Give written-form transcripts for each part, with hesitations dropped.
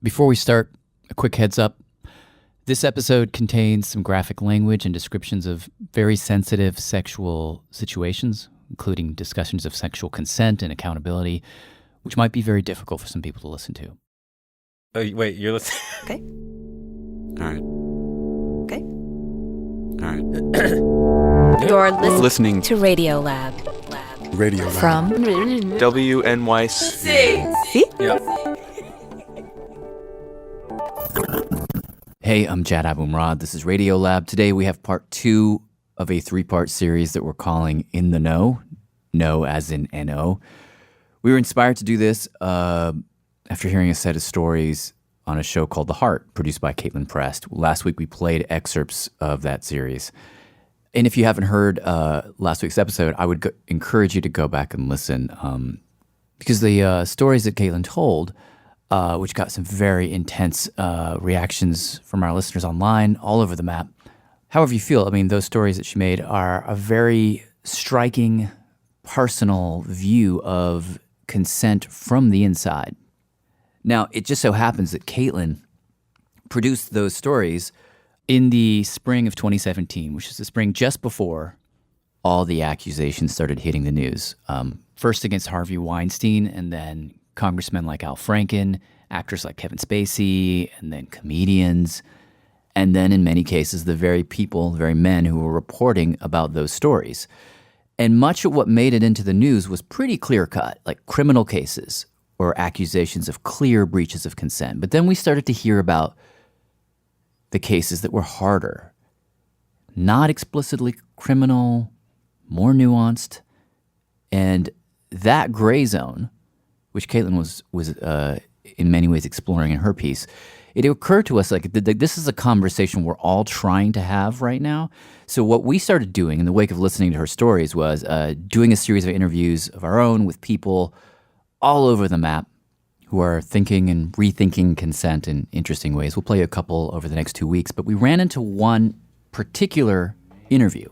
Before we start, a quick heads up. This episode contains some graphic language and descriptions of very sensitive sexual situations, including discussions of sexual consent and accountability, which might be very difficult for some people to listen to. Oh, wait, you're listening? Okay. All right. Okay. All right. You're Listening to Radiolab. Radio From WNYC. See? Yeah. Hey, I'm Jad Abumrad. This is Radiolab. Today we have part 2 of a 3-part series that we're calling In the Know. No as in N-O. We were inspired to do this after hearing a set of stories on a show called The Heart, produced by Kaitlin Prest. Last week we played excerpts of that series. And if you haven't heard last week's episode, I would encourage you to go back and listen because the stories that Kaitlin told, which got some very intense reactions from our listeners online all over the map. However you feel, I mean, those stories that she made are a very striking, personal view of consent from the inside. Now, it just so happens that Kaitlin produced those stories in the spring of 2017, which is the spring just before all the accusations started hitting the news. First against Harvey Weinstein, and then congressmen like Al Franken, actors like Kevin Spacey, and then comedians, and then in many cases, the very people, the very men who were reporting about those stories. And much of what made it into the news was pretty clear-cut, like criminal cases or accusations of clear breaches of consent. But then we started to hear about the cases that were harder, not explicitly criminal, more nuanced, and that gray zone, which Kaitlin was in many ways exploring in her piece, it occurred to us like this is a conversation we're all trying to have right now. So what we started doing in the wake of listening to her stories was doing a series of interviews of our own with people all over the map who are thinking and rethinking consent in interesting ways. We'll play a couple over the next 2 weeks, but we ran into one particular interview.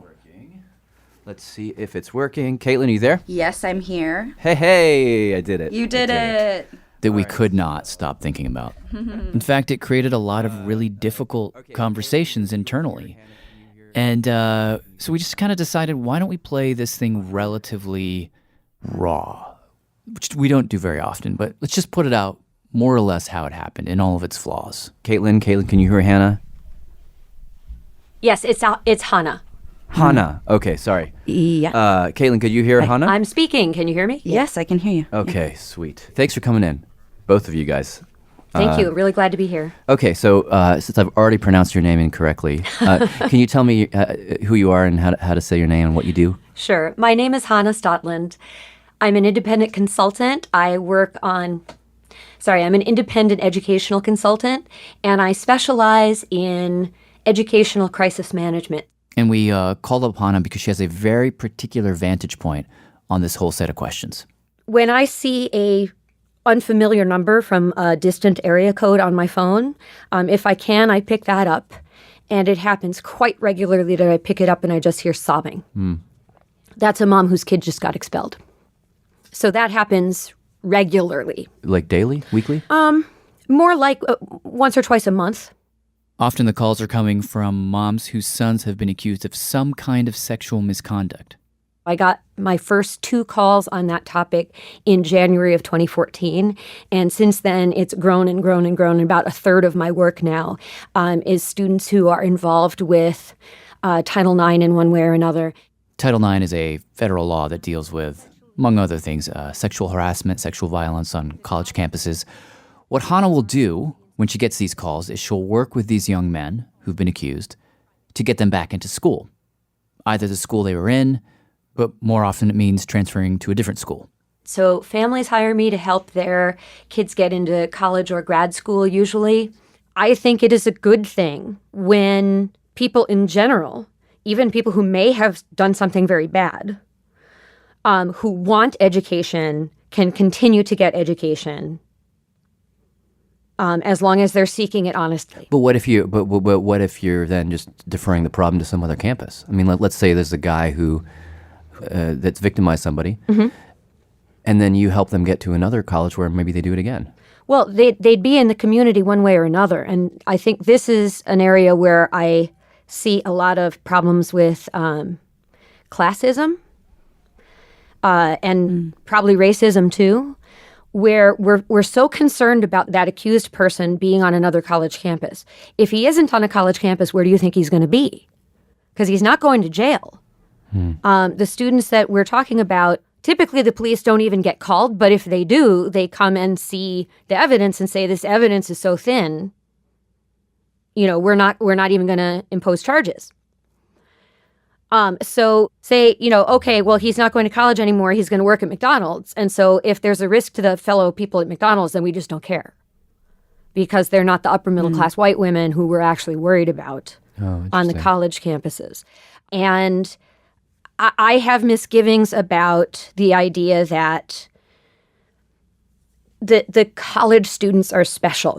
Let's see if it's working. Kaitlin, are you there? Yes, I'm here. Hey, I did it. You did it. That we could not stop thinking about. In fact, it created a lot of really difficult conversations internally. And so we just kind of decided, why don't we play this thing relatively raw? Which we don't do very often, but let's just put it out more or less how it happened in all of its flaws. Kaitlin, can you hear Hanna? Yes, it's Hanna. Hanna. Okay, sorry. Yeah. Kaitlin, could you hear Hanna? I'm speaking. Can you hear me? Yes, I can hear you. Okay, sweet. Thanks for coming in, both of you guys. Thank you. Really glad to be here. Okay, so since I've already pronounced your name incorrectly, can you tell me who you are and how to say your name and what you do? Sure. My name is Hanna Stotland. I'm an independent consultant. I'm an independent educational consultant, and I specialize in educational crisis management. And we called upon her because she has a very particular vantage point on this whole set of questions. When I see a unfamiliar number from a distant area code on my phone, if I can, I pick that up. And it happens quite regularly that I pick it up and I just hear sobbing. That's a mom whose kid just got expelled. So that happens regularly. Like daily? Weekly? More like once or twice a month. Often the calls are coming from moms whose sons have been accused of some kind of sexual misconduct. I got my first 2 calls on that topic in January of 2014. And since then, it's grown and grown and grown. About a third of my work now is students who are involved with Title IX in one way or another. Title IX is a federal law that deals with, among other things, sexual harassment, sexual violence on college campuses. What Hanna will do when she gets these calls is she'll work with these young men who've been accused to get them back into school, either the school they were in, but more often it means transferring to a different school. So families hire me to help their kids get into college or grad school usually. I think it is a good thing when people in general, even people who may have done something very bad, who want education, can continue to get education as long as they're seeking it honestly. But what if you're then just deferring the problem to some other campus? I mean, let's say there's a guy who that's victimized somebody, and then you help them get to another college where maybe they do it again. Well, they'd be in the community one way or another. And I think this is an area where I see a lot of problems with classism and probably racism too, where we're so concerned about that accused person being on another college campus. If he isn't on a college campus, where do you think he's going to be? Because he's not going to jail. The students that we're talking about, typically the police don't even get called, but if they do, they come and see the evidence and say, this evidence is so thin, we're not even going to impose charges. So say, okay, well, he's not going to college anymore. He's going to work at McDonald's. And so if there's a risk to the fellow people at McDonald's, then we just don't care because they're not the upper middle class white women who we're actually worried about on the college campuses. And I have misgivings about the idea that the college students are special.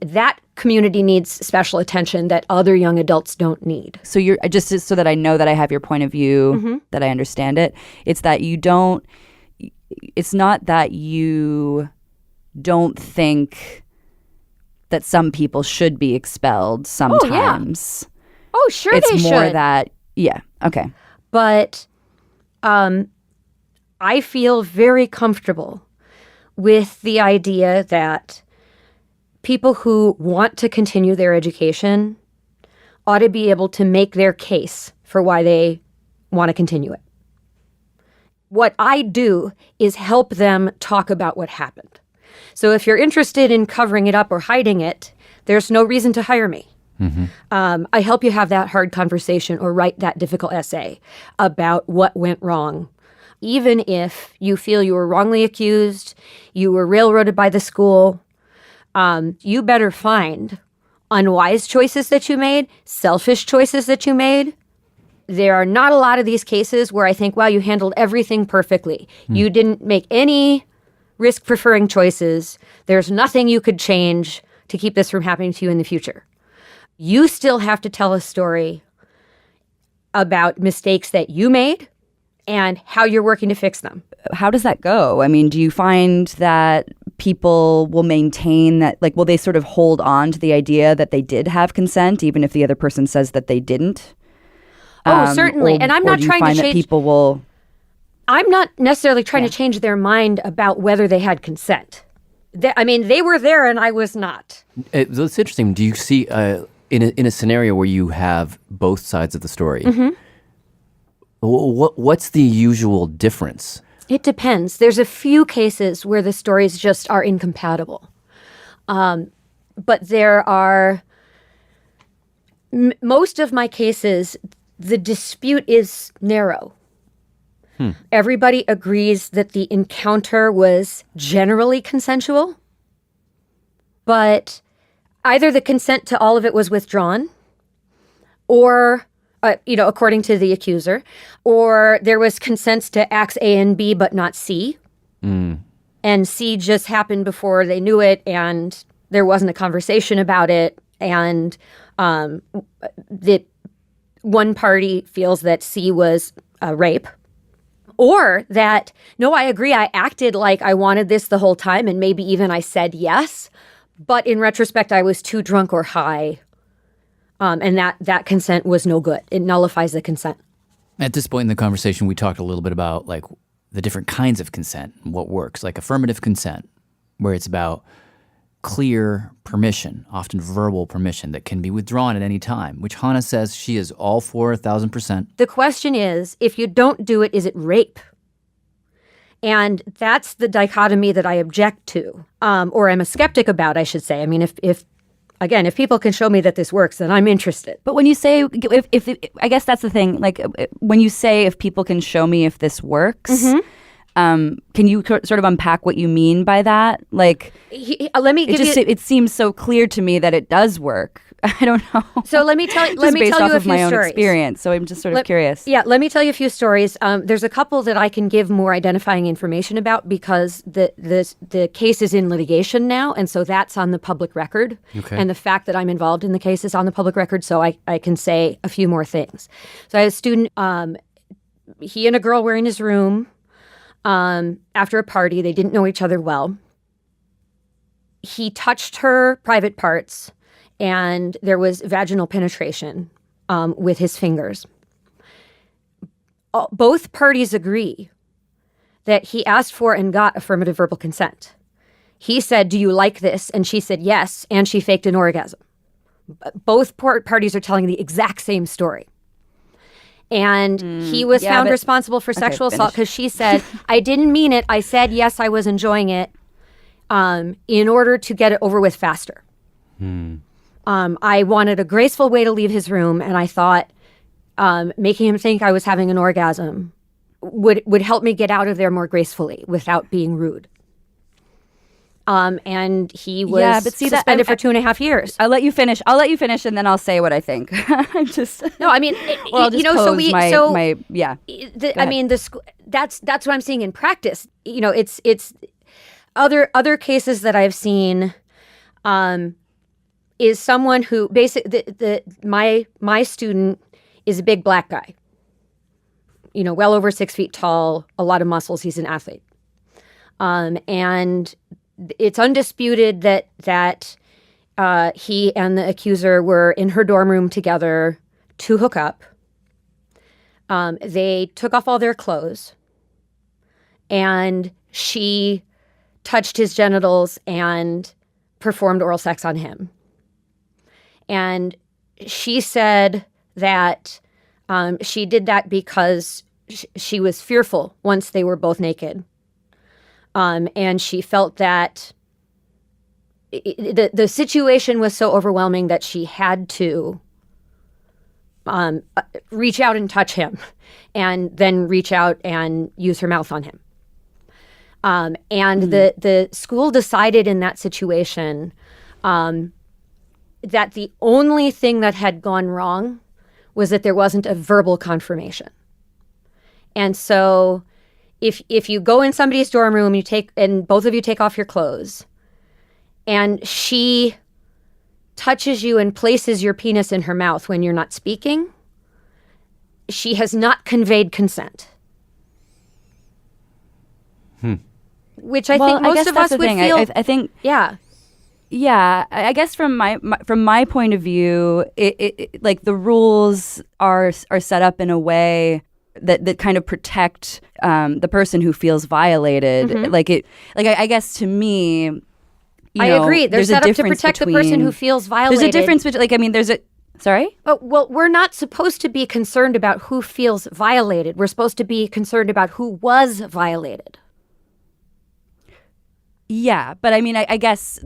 That community needs special attention that other young adults don't need. So you're just so that I know that I have your point of view, that I understand it. It's that you don't. It's not that you don't think that some people should be expelled sometimes. Oh, sure, it's they should. It's more that, okay. But I feel very comfortable with the idea that people who want to continue their education ought to be able to make their case for why they want to continue it. What I do is help them talk about what happened. So if you're interested in covering it up or hiding it, there's no reason to hire me. I help you have that hard conversation or write that difficult essay about what went wrong. Even if you feel you were wrongly accused, you were railroaded by the school, you better find unwise choices that you made, selfish choices that you made. There are not a lot of these cases where I think, wow, you handled everything perfectly. You didn't make any risk-preferring choices. There's nothing you could change to keep this from happening to you in the future. You still have to tell a story about mistakes that you made and how you're working to fix them. How does that go? I mean, do you find that people will maintain that, will they sort of hold on to the idea that they did have consent, even if the other person says that they didn't? Oh, certainly. And I'm not trying to change. That people will. I'm not necessarily trying to change their mind about whether they had consent. They were there and I was not. That's interesting. Do you see in a scenario where you have both sides of the story? What's the usual difference? It depends. There's a few cases where the stories just are incompatible. But there are, most of my cases, the dispute is narrow. Everybody agrees that the encounter was generally consensual, but either the consent to all of it was withdrawn or according to the accuser, or there was consent to acts A and B, but not C. And C just happened before they knew it, and there wasn't a conversation about it. And the one party feels that C was rape, or that, no, I agree, I acted like I wanted this the whole time, and maybe even I said yes, but in retrospect, I was too drunk or high. And that consent was no good. It nullifies the consent. At this point in the conversation, we talked a little bit about the different kinds of consent and what works, like affirmative consent, where it's about clear permission, often verbal permission that can be withdrawn at any time, which Hanna says she is all for 1,000%. The question is, if you don't do it, is it rape? And that's the dichotomy that I object to, or am a skeptic about, I should say. I mean, if people can show me that this works, then I'm interested. But when you say, if I guess that's the thing, when you say if people can show me if this works, can you sort of unpack what you mean by that? Let me give you. It seems so clear to me that it does work. I don't know. So let me tell you a few stories. Based off of my own experience, so I'm just sort of curious. Yeah, let me tell you a few stories. There's a couple that I can give more identifying information about because the case is in litigation now, and so that's on the public record. Okay. And the fact that I'm involved in the case is on the public record, so I can say a few more things. So I had a student, he and a girl were in his room after a party. They didn't know each other well. he touched her private parts, and there was vaginal penetration with his fingers. Both parties agree that he asked for and got affirmative verbal consent. He said, "Do you like this?" And she said yes, and she faked an orgasm. Both parties are telling the exact same story. And he was found responsible for sexual assault because she said, "I didn't mean it. I said yes, I was enjoying it in order to get it over with faster." I wanted a graceful way to leave his room, and I thought making him think I was having an orgasm would help me get out of there more gracefully without being rude. And he was suspended for 2.5 years. I'll let you finish. And then I'll say what I think. I'm just no. I mean, well, I'll just that's what I'm seeing in practice. It's other cases that I've seen. Is someone who my student is a big black guy. Well over 6 feet tall, a lot of muscles. He's an athlete, and it's undisputed that he and the accuser were in her dorm room together to hook up. They took off all their clothes, and she touched his genitals and performed oral sex on him. And she said that she did that because she was fearful once they were both naked. And she felt that the situation was so overwhelming that she had to reach out and touch him, and then reach out and use her mouth on him. And the school decided in that situation that the only thing that had gone wrong was that there wasn't a verbal confirmation. And so if you go in somebody's dorm room, and both of you take off your clothes, and she touches you and places your penis in her mouth when you're not speaking, she has not conveyed consent. Which I think most of us would feel. I think. Yeah. Yeah, I guess from my point of view, it like the rules are set up in a way that kind of protect the person who feels violated. Mm-hmm. I guess to me, I agree. They're set up to protect the person who feels violated. There's a difference between sorry? Well, we're not supposed to be concerned about who feels violated. We're supposed to be concerned about who was violated. Yeah, but I mean, I guess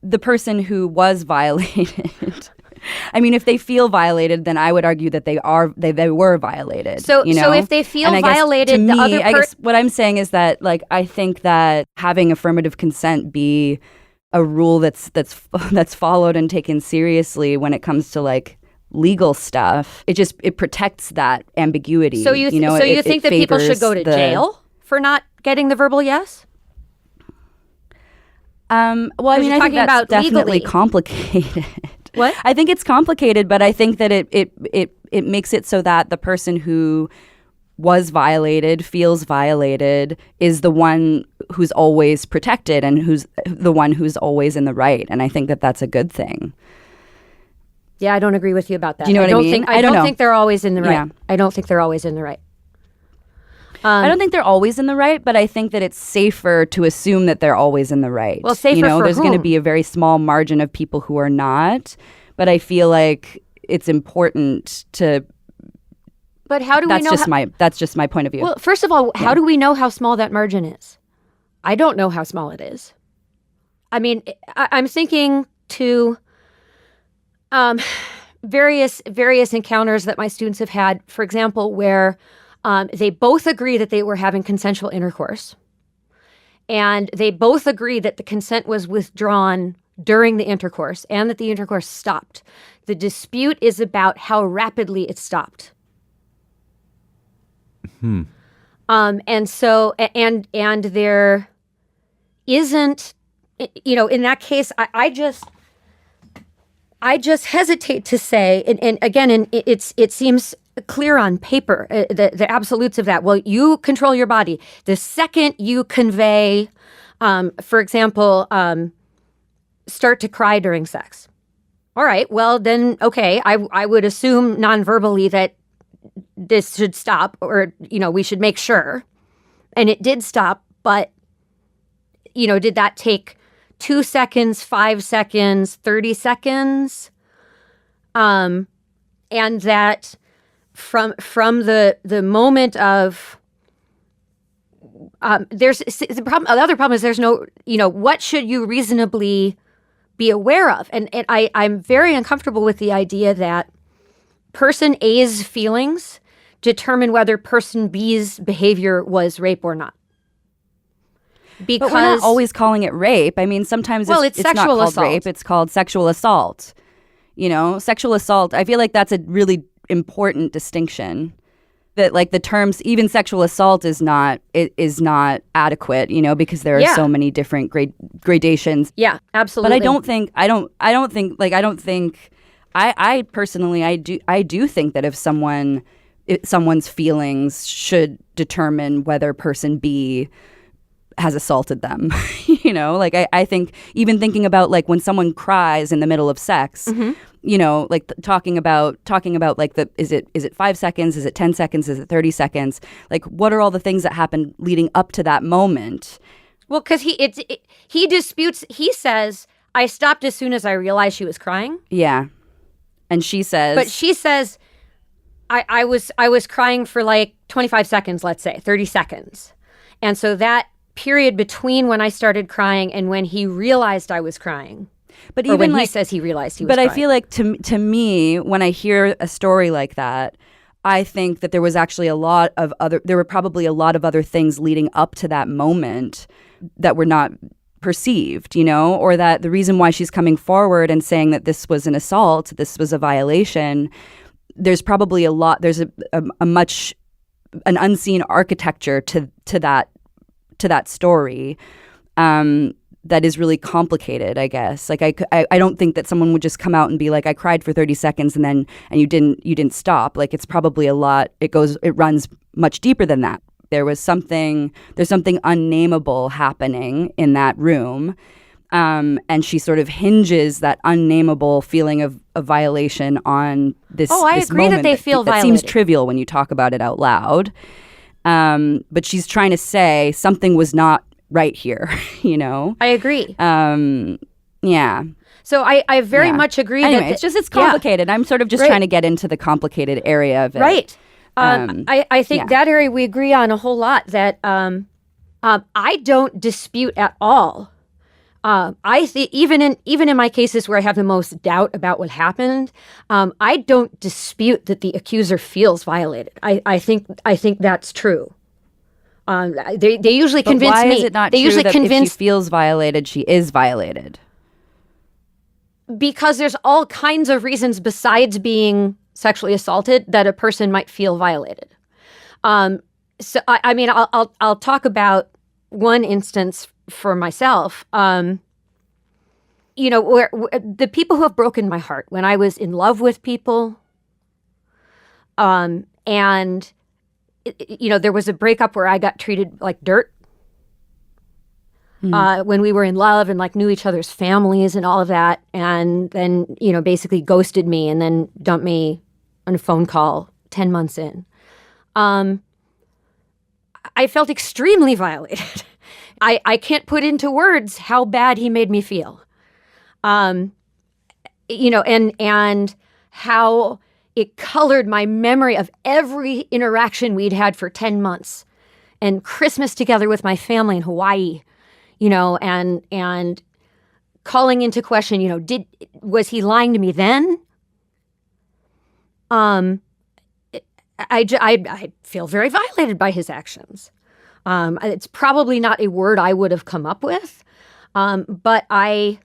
the person who was violated. I mean, if they feel violated, then I would argue that they were violated. So if they feel violated, the other I guess what I'm saying is that, like, I think that having affirmative consent be a rule that's followed and taken seriously when it comes to like legal stuff, it protects that ambiguity. So you think that people should go to jail for not getting the verbal yes? Well, I mean, I think that's definitely complicated. What? I think it's complicated, but I think that it makes it so that the person who was violated, feels violated, is the one who's always protected and who's the one who's always in the right. And I think that that's a good thing. Yeah, I don't agree with you about that. Do you know what I mean? I don't think they're always in the right. Yeah. I don't think they're always in the right. I don't think they're always in the right, but I think that it's safer to assume that they're always in the right. Well, safer for there's whom? going to be a very small margin of people who are not, but I feel like it's important to. But how do we know? That's just my point of view. Well, first of all, how do we know how small that margin is? I don't know how small it is. I mean, I'm thinking to various encounters that my students have had, for example, where they both agree that they were having consensual intercourse, and they both agree that the consent was withdrawn during the intercourse and that the intercourse stopped. The dispute is about how rapidly it stopped. And so, and there isn't, in that case, I just hesitate to say, and again, it seems clear on paper, the absolutes of that. Well, you control your body. The second you convey For example, start to cry during sex. All right, well then, okay, I would assume non-verbally that this should stop, or, we should make sure. And it did stop, but, did that take 2 seconds, 5 seconds, 30 seconds? And that from the moment of there's the problem. The other problem is there's no, what should you reasonably be aware of? And I'm very uncomfortable with the idea that person A's feelings determine whether person B's behavior was rape or not. Because But we're not always calling it rape. I mean, sometimes it's not sexual called assault. rape. It's called sexual assault. Sexual assault. I feel like that's a really important distinction. That like the terms, even sexual assault is not adequate. Because there are so many different gradations. Yeah, absolutely. But I personally I do think that if someone's feelings should determine whether person B has assaulted them. I think even thinking about like when someone cries in the middle of sex, like talking about like is it 5 seconds, is it 10 seconds, is it 30 seconds? Like what are all the things that happen leading up to that moment? Well, because he disputes. He says, "I stopped as soon as I realized she was crying." Yeah, and she says, but she says, I was crying for like 25 seconds, let's say 30 seconds, and so that period between when I started crying and when he realized I was crying. But or even when like, he says he realized he was but crying. I feel like to me, when I hear a story like that, I think that there was actually there were probably a lot of other things leading up to that moment that were not perceived, or that the reason why she's coming forward and saying that this was an assault, this was a violation, there's probably there's an unseen architecture to that story that is really complicated, I guess. Like I don't think that someone would just come out and be like, I cried for 30 seconds and you didn't stop. Like it's probably a lot. It runs much deeper than that. There's something unnameable happening in that room. And she sort of hinges that unnameable feeling of violation on this. I this agree that moment they feel that seems violated. trivial when you talk about it out loud. But she's trying to say something was not right here, I agree. Yeah. So I very much agree Anyway, that it's complicated. I'm sort of just Right. trying to get into the complicated area of it. Right. I think that area we agree on a whole lot. That I don't dispute at all. I think even in my cases where I have the most doubt about what happened, I don't dispute that the accuser feels violated. I think that's true. They usually But convince why me. is it not they true usually that convince if she feels violated, she is violated? because there's all kinds of reasons besides being sexually assaulted that a person might feel violated. So I mean, I'll talk about one instance for myself. Where the people who have broken my heart when I was in love with people, and there was a breakup where I got treated like dirt. When we were in love and like knew each other's families and all of that, and then basically ghosted me and then dumped me on a phone call 10 months in. I felt extremely violated. I can't put into words how bad he made me feel. And how it colored my memory of every interaction we'd had for 10 months and Christmas together with my family in Hawaii. And calling into question, was he lying to me then? I feel very violated by his actions. It's probably not a word I would have come up with, but I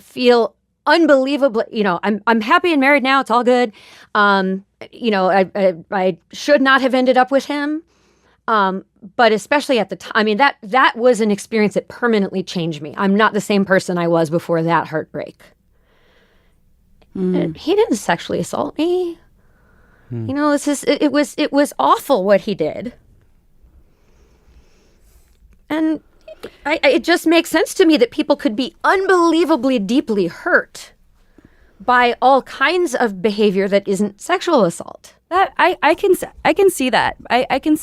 feel unbelievably, I'm happy and married now. It's all good. I should not have ended up with him. But especially at the time, I mean, that was an experience that permanently changed me. I'm not the same person I was before that heartbreak. And he didn't sexually assault me. It was awful what he did. And it just makes sense to me that people could be unbelievably deeply hurt by all kinds of behavior that isn't sexual assault. That I can see that. I can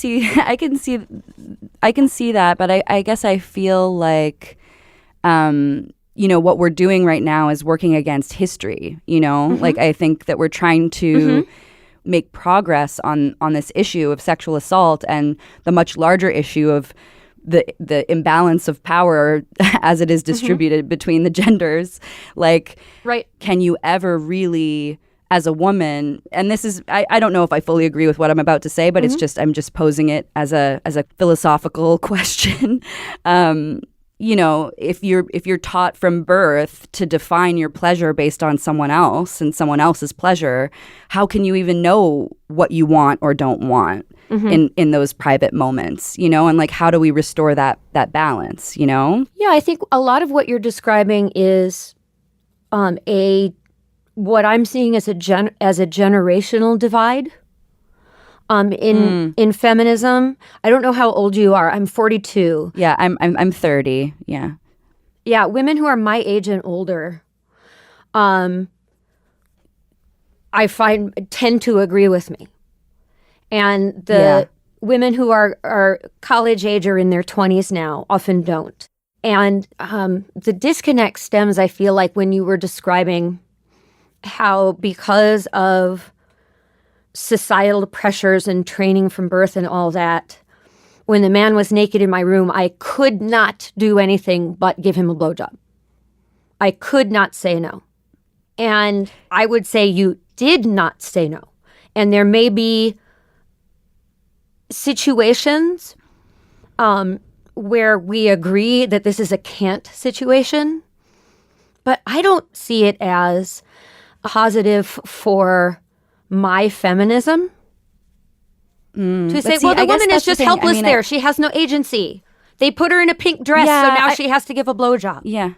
see that, but I guess I feel like what we're doing right now is working against history, Like I think that we're trying to make progress on this issue of sexual assault and the much larger issue of the imbalance of power as it is distributed between the genders. Like, right. Can you ever really, as a woman, and this is, I don't know if I fully agree with what I'm about to say, but it's just, I'm just posing it as a philosophical question. If you're taught from birth to define your pleasure based on someone else and someone else's pleasure, how can you even know what you want or don't want in those private moments, and like, how do we restore that balance, Yeah, I think a lot of what you're describing is what I'm seeing as a generational divide. In feminism. I don't know how old you are. I'm 42. Yeah, I'm 30. Yeah. Yeah, women who are my age and older, I find tend to agree with me. And the women who are college age or in their 20s now often don't. And the disconnect stems, I feel like, when you were describing how, because of societal pressures and training from birth and all that, when the man was naked in my room, I could not do anything but give him a blowjob. I could not say no. And I would say you did not say no. And there may be situations where we agree that this is a can't situation, but I don't see it as positive for my feminism to say, well, the woman is just helpless there. She has no agency. They put her in a pink dress, so now she has to give a blowjob. Yeah.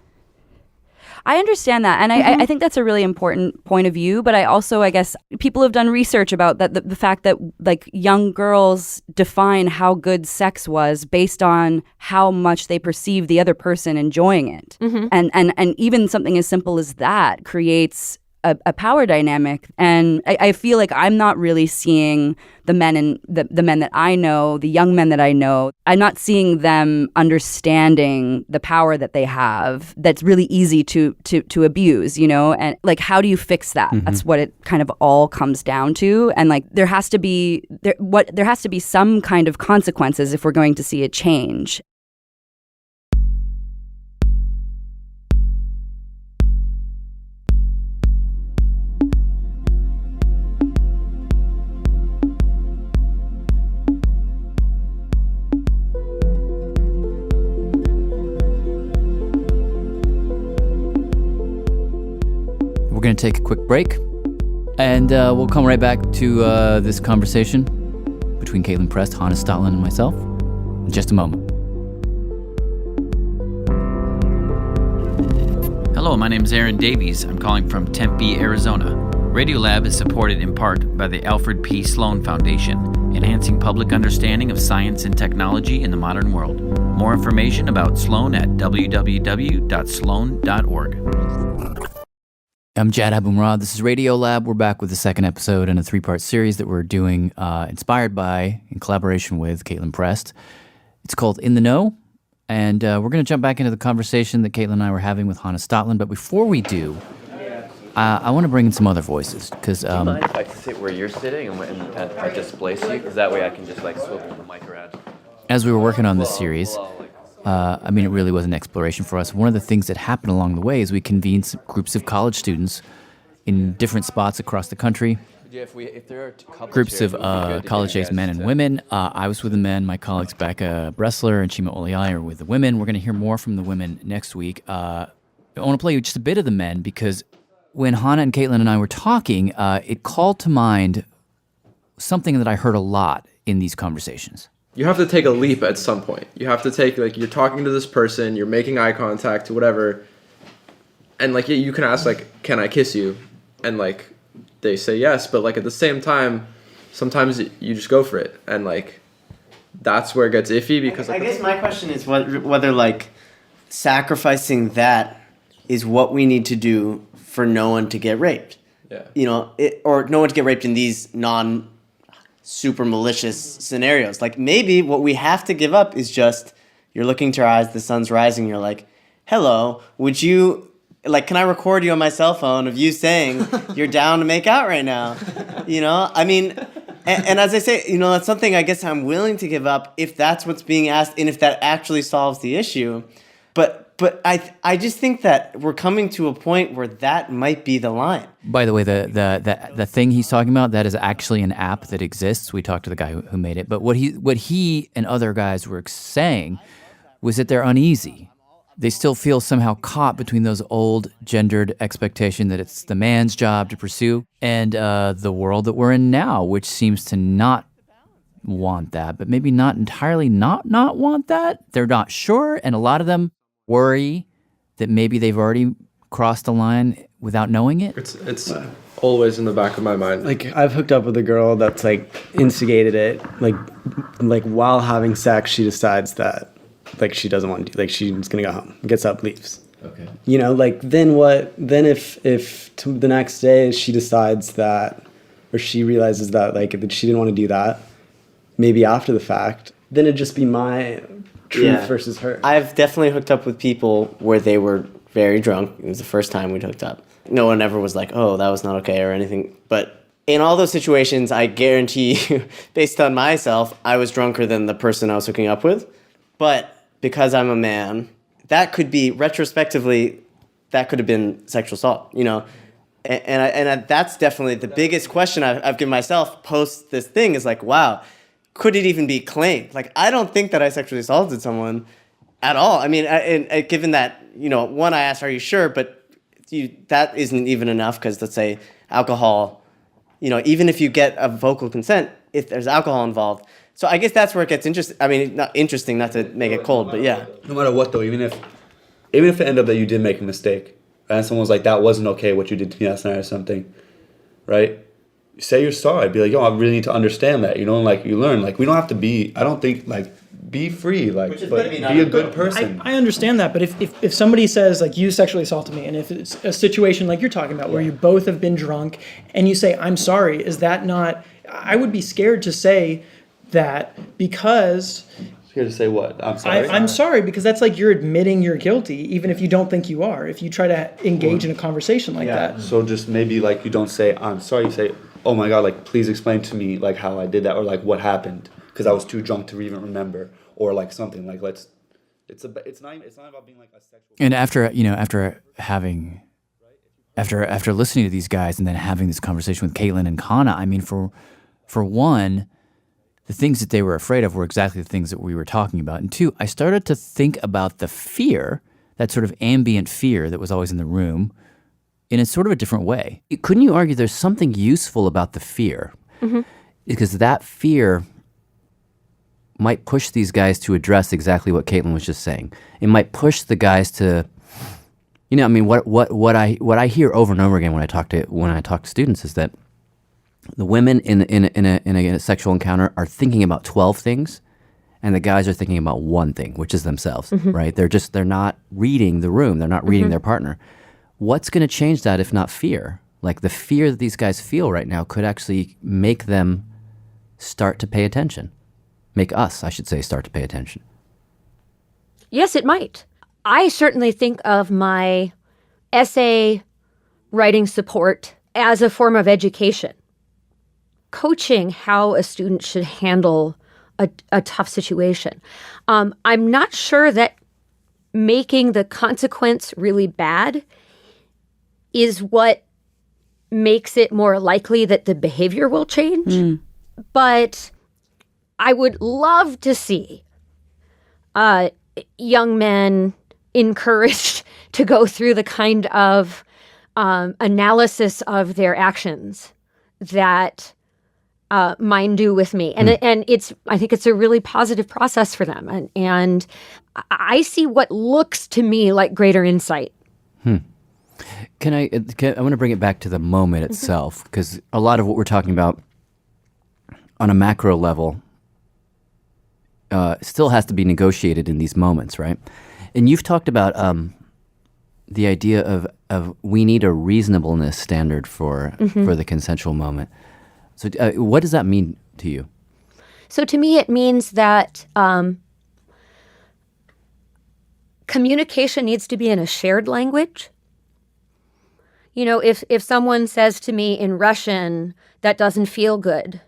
I understand that. And I think that's a really important point of view. But I also, I guess, people have done research about that the fact that, like, young girls define how good sex was based on how much they perceive the other person enjoying it. And even something as simple as that creates a power dynamic. And I feel like I'm not really seeing the men that I know, the young men that I know, I'm not seeing them understanding the power that they have that's really easy to abuse, and like, how do you fix that? That's what it kind of all comes down to. And like, there has to be some kind of consequences if we're going to see a change. We're going to take a quick break, and we'll come right back to this conversation between Kaitlin Prest, Hanna Stotland, and myself in just a moment. Hello, my name is Aaron Davies. I'm calling from Tempe, Arizona. Radiolab is supported in part by the Alfred P. Sloan Foundation, enhancing public understanding of science and technology in the modern world. More information about Sloan at www.sloan.org. I'm Jad Abumrad. This is Radiolab. We're back with the second episode in a three-part series that we're doing, inspired by, in collaboration with Kaitlin Prest. It's called In the Know, and we're going to jump back into the conversation that Kaitlin and I were having with Hanna Stotland. But before we do, I want to bring in some other voices, because Do you mind if I sit where you're sitting and I displace you? Because that way I can just like swivel the mic around. as we were working on this series, it really was an exploration for us. One of the things that happened along the way is we convened some groups of college students in different spots across the country. Groups of college-aged men and women. I was with the men. My colleagues Becca Bressler and Chima Oliai are with the women. We're going to hear more from the women next week. I want to play you just a bit of the men, because when Hanna and Kaitlin and I were talking, it called to mind something that I heard a lot in these conversations. You have to take a leap at some point. You have to take, like, you're talking to this person, you're making eye contact, whatever, and, like, you can ask, like, can I kiss you? And, like, they say yes, but, like, at the same time, sometimes you just go for it. And, like, that's where it gets iffy because I guess my question is whether like sacrificing that is what we need to do for no one to get raped. Yeah. You know, or no one to get raped in these non-super malicious scenarios. Like maybe what we have to give up is just you're looking to your eyes, the sun's rising, you're like, hello, would you, like, can I record you on my cell phone of you saying you're down to make out right now? You know, I mean, and as I say, you know, that's something I guess I'm willing to give up if that's what's being asked and if that actually solves the issue. But I just think that we're coming to a point where that might be the line. By the way, the thing he's talking about, that is actually an app that exists. We talked to the guy who made it. But what he and other guys were saying was that they're uneasy. They still feel somehow caught between those old gendered expectation that it's the man's job to pursue and the world that we're in now, which seems to not want that, but maybe not entirely not want that. They're not sure, and a lot of them worry that maybe they've already crossed the line without knowing it. It's always in the back of my mind. Like I've hooked up with a girl that's like instigated it, like while having sex, she decides that like she doesn't want to, like she's gonna go home, gets up, leaves. Okay. You know, like then what? Then if the next day she decides that, or she realizes that like that she didn't want to do that, maybe after the fact, then it'd just be my truth versus her. I've definitely hooked up with people where they were very drunk. It was the first time we'd hooked up. No one ever was like, oh, that was not okay or anything. But in all those situations, I guarantee you, based on myself, I was drunker than the person I was hooking up with. But because I'm a man, that could be, retrospectively, that could have been sexual assault, you know? And that's definitely the biggest question I've given myself post this thing is like, wow, could it even be claimed? Like, I don't think that I sexually assaulted someone at all. I mean, given that, you know, one, I asked, are you sure? But that isn't even enough because, let's say, alcohol, you know, even if you get a vocal consent, if there's alcohol involved. So I guess that's where it gets interesting. I mean, not interesting, not to make it cold, but yeah. No matter what, though, even if it ended up that you did make a mistake, and someone was like, that wasn't okay what you did to me last night or something, right? Say you're sorry. Be like, yo, I really need to understand that, you know, and like you learn. Like we don't have to be, I don't think, like, be free, like, but be a good person. I understand that, but if somebody says, like, you sexually assaulted me, and if it's a situation like you're talking about where you both have been drunk, and you say, I'm sorry, is that not, I would be scared to say that because... Scared to say what? I'm sorry? I'm sorry, because that's like you're admitting you're guilty, even if you don't think you are, if you try to engage in a conversation like that. So just maybe, like, you don't say, I'm sorry, you say, oh my God, like, please explain to me, like, how I did that, or, like, what happened, because I was too drunk to even remember, or, like, something, like, it's not about being, like, a sexual... And after listening to these guys and then having this conversation with Kaitlin and Hanna, I mean, for one, the things that they were afraid of were exactly the things that we were talking about. And two, I started to think about the fear, that sort of ambient fear that was always in the room, in a sort of a different way. Couldn't you argue there's something useful about the fear? Mm-hmm. Because that fear might push these guys to address exactly what Kaitlin was just saying. It might push the guys to, you know, I mean, what I hear over and over again when I talk to students is that the women in a sexual encounter are thinking about 12 things, and the guys are thinking about one thing, which is themselves, right? They're not reading the room. They're not reading their partner. What's going to change that if not fear? Like the fear that these guys feel right now could actually make them start to pay attention. Make us, I should say, start to pay attention. Yes, it might. I certainly think of my essay writing support as a form of education. Coaching how a student should handle a tough situation. I'm not sure that making the consequence really bad is what makes it more likely that the behavior will change. But I would love to see young men encouraged to go through the kind of analysis of their actions that mine do with me. And I think it's a really positive process for them. And I see what looks to me like greater insight. I want to bring it back to the moment itself, because a lot of what we're talking about on a macro level still has to be negotiated in these moments, right? And you've talked about the idea of we need a reasonableness standard for the consensual moment. So what does that mean to you? So to me, it means that communication needs to be in a shared language. You know, if someone says to me in Russian, that doesn't feel good,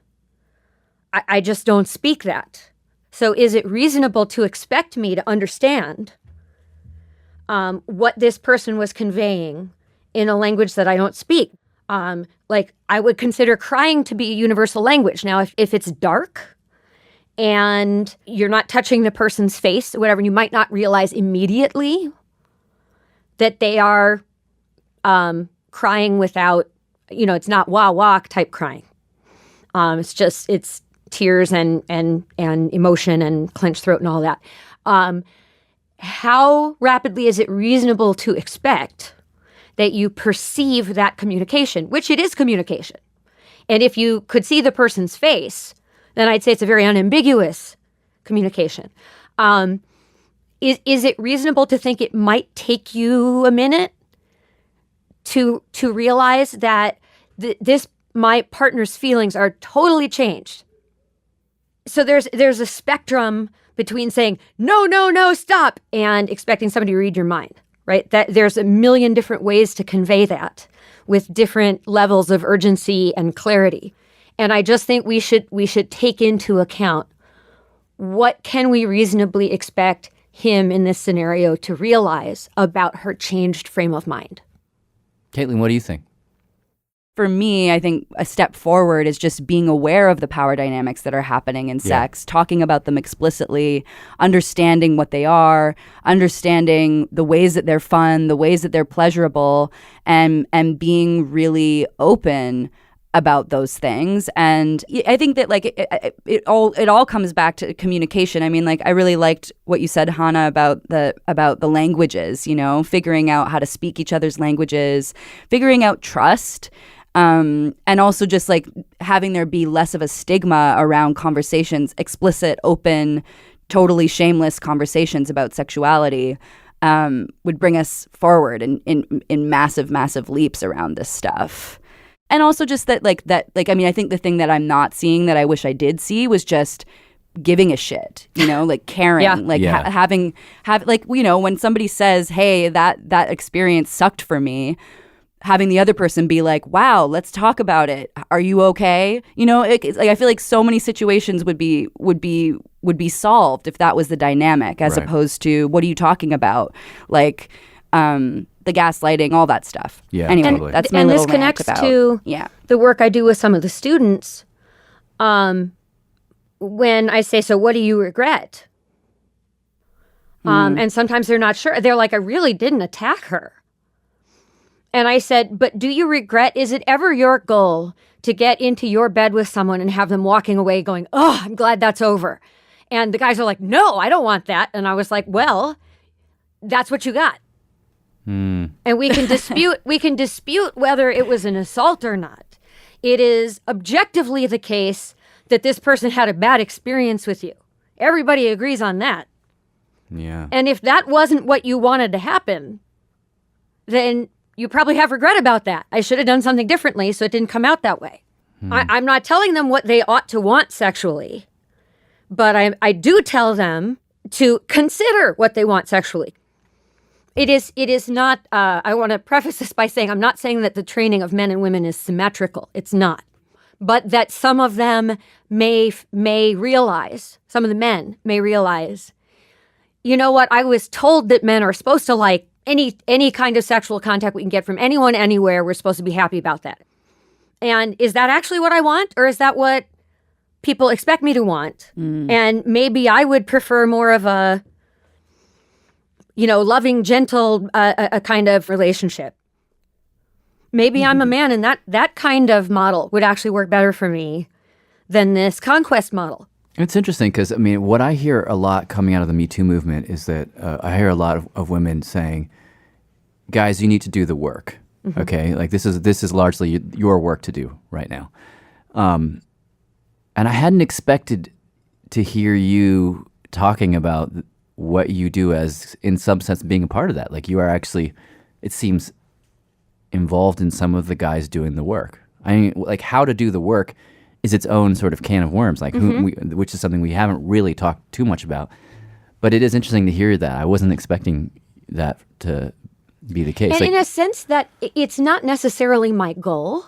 I just don't speak that. So is it reasonable to expect me to understand what this person was conveying in a language that I don't speak? Like, I would consider crying to be a universal language. Now, if it's dark and you're not touching the person's face or whatever, you might not realize immediately that they are crying without, it's not wah-wah type crying. It's tears and emotion and clenched throat and all that. How rapidly is it reasonable to expect that you perceive that communication, which it is communication? And if you could see the person's face, then I'd say it's a very unambiguous communication. Is it reasonable to think it might take you a minute to realize that my partner's feelings are totally changed? So there's a spectrum between saying, no, stop, and expecting somebody to read your mind, right? That there's a million different ways to convey that with different levels of urgency and clarity. And I just think we should take into account what can we reasonably expect him in this scenario to realize about her changed frame of mind. Kaitlin, what do you think? For me, I think a step forward is just being aware of the power dynamics that are happening in sex, talking about them explicitly, understanding what they are, understanding the ways that they're fun, the ways that they're pleasurable, and being really open about those things. And I think that it all comes back to communication. I mean, I really liked what you said, Hanna, about the languages, figuring out how to speak each other's languages, figuring out trust. And also just having there be less of a stigma around conversations, explicit, open, totally shameless conversations about sexuality would bring us forward in massive, massive leaps around this stuff. And also just that, I think the thing that I'm not seeing that I wish I did see was just giving a shit, caring, having when somebody says, hey, that experience sucked for me, having the other person be like, wow, let's talk about it. Are you okay? I feel like so many situations would be solved if that was the dynamic, as opposed to, what are you talking about? The gaslighting, all that stuff. Yeah, anyway, totally. That's my and little this connects rant about, to the work I do with some of the students. When I say, so what do you regret? And sometimes they're not sure. They're like, I really didn't attack her. And I said, but do you regret, is it ever your goal to get into your bed with someone and have them walking away going, oh, I'm glad that's over? And the guys are like, no, I don't want that. And I was like, well, that's what you got. And we can dispute whether it was an assault or not. It is objectively the case that this person had a bad experience with you. Everybody agrees on that. Yeah. And if that wasn't what you wanted to happen, then you probably have regret about that. I should have done something differently so it didn't come out that way. I'm not telling them what they ought to want sexually, but I do tell them to consider what they want sexually. It is not, I want to preface this by saying, I'm not saying that the training of men and women is symmetrical. It's not. But that some of them may realize, some of the men may realize, you know what, I was told that men are supposed to like any kind of sexual contact we can get from anyone, anywhere. We're supposed to be happy about that. And is that actually what I want? Or is that what people expect me to want? And maybe I would prefer more of a, loving, gentle, a kind of relationship. Maybe I'm a man and that kind of model would actually work better for me than this conquest model. It's interesting because, what I hear a lot coming out of the Me Too movement is that I hear a lot of women saying, guys, you need to do the work, okay? This is largely your work to do right now. And I hadn't expected to hear you talking about what you do as, in some sense, being a part of that. Like you are actually, it seems, involved in some of the guys doing the work. I mean, like how to do the work is its own sort of can of worms, like which is something we haven't really talked too much about. But it is interesting to hear that. I wasn't expecting that to be the case. And like, in a sense that it's not necessarily my goal,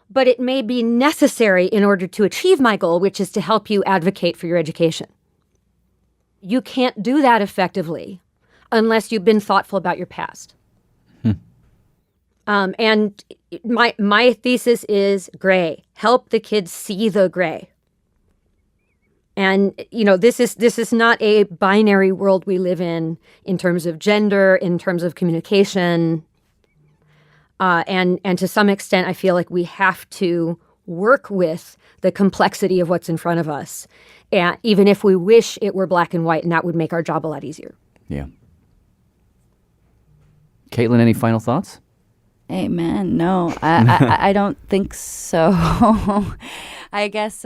but it may be necessary in order to achieve my goal, which is to help you advocate for your education. You can't do that effectively unless you've been thoughtful about your past. And my thesis is gray. Help the kids see the gray. And this is not a binary world we live in terms of gender, in terms of communication, and to some extent, I feel like we have to work with the complexity of what's in front of us, and even if we wish it were black and white, and that would make our job a lot easier. Yeah. Kaitlin, any final thoughts? Amen. No, I don't think so. I guess,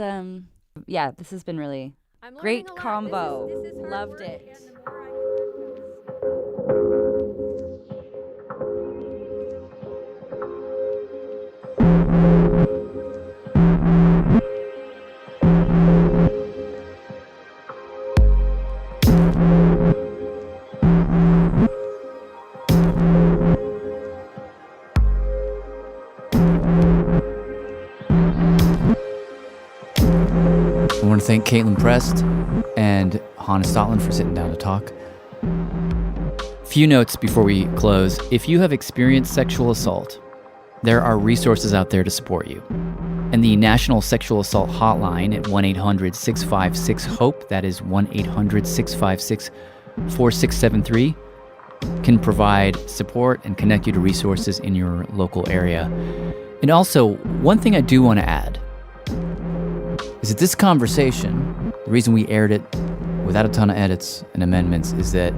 yeah, this has been really great combo. Loved it. I want to thank Kaitlin Prest and Hanna Stotland for sitting down to talk. Few notes before we close. If you have experienced sexual assault, there are resources out there to support you. And the National Sexual Assault Hotline at 1-800-656-HOPE, that is 1-800-656-4673, can provide support and connect you to resources in your local area. And also, one thing I do want to add is that this conversation, the reason we aired it without a ton of edits and amendments, is that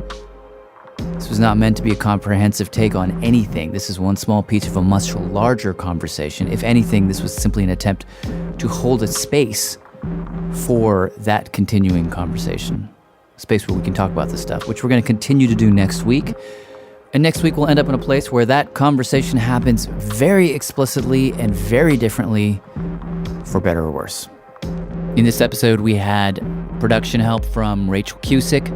this was not meant to be a comprehensive take on anything. This is one small piece of a much larger conversation. If anything, this was simply an attempt to hold a space for that continuing conversation. A space where we can talk about this stuff, which we're going to continue to do next week. And next week we'll end up in a place where that conversation happens very explicitly and very differently, for better or worse. In this episode, we had production help from Rachel Cusick,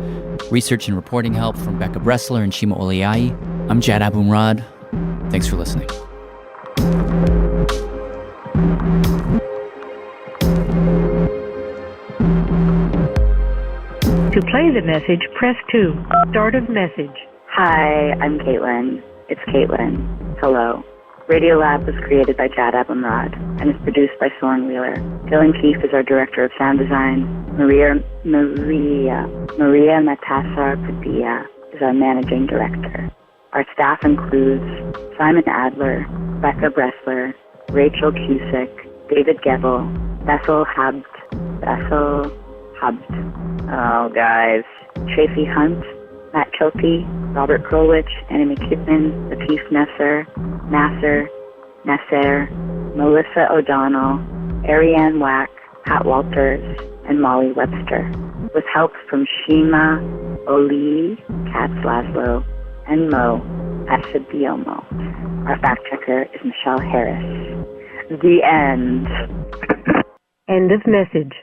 research and reporting help from Becca Bressler and Shima Oliai. I'm Jad Abumrad. Thanks for listening. To play the message, press 2. Start of message. Hi, I'm Kaitlin. It's Kaitlin. Hello. Radiolab was created by Jad Abumrad and is produced by Soren Wheeler. Dylan Keefe is our director of sound design. Maria Matassar Padilla is our managing director. Our staff includes Simon Adler, Becca Bressler, Rachel Cusick, David Gebel, Bessel Habt. Oh, guys. Tracy Hunt, Matt Kilty, Robert Krolwich, Annie McKibben, Latif Nasser, Melissa O'Donnell, Ariane Wack, Pat Walters, and Molly Webster, with help from Shima, Oli, Katz Laszlo, and Mo Asabiomo. Our fact checker is Michelle Harris. The end. End of message.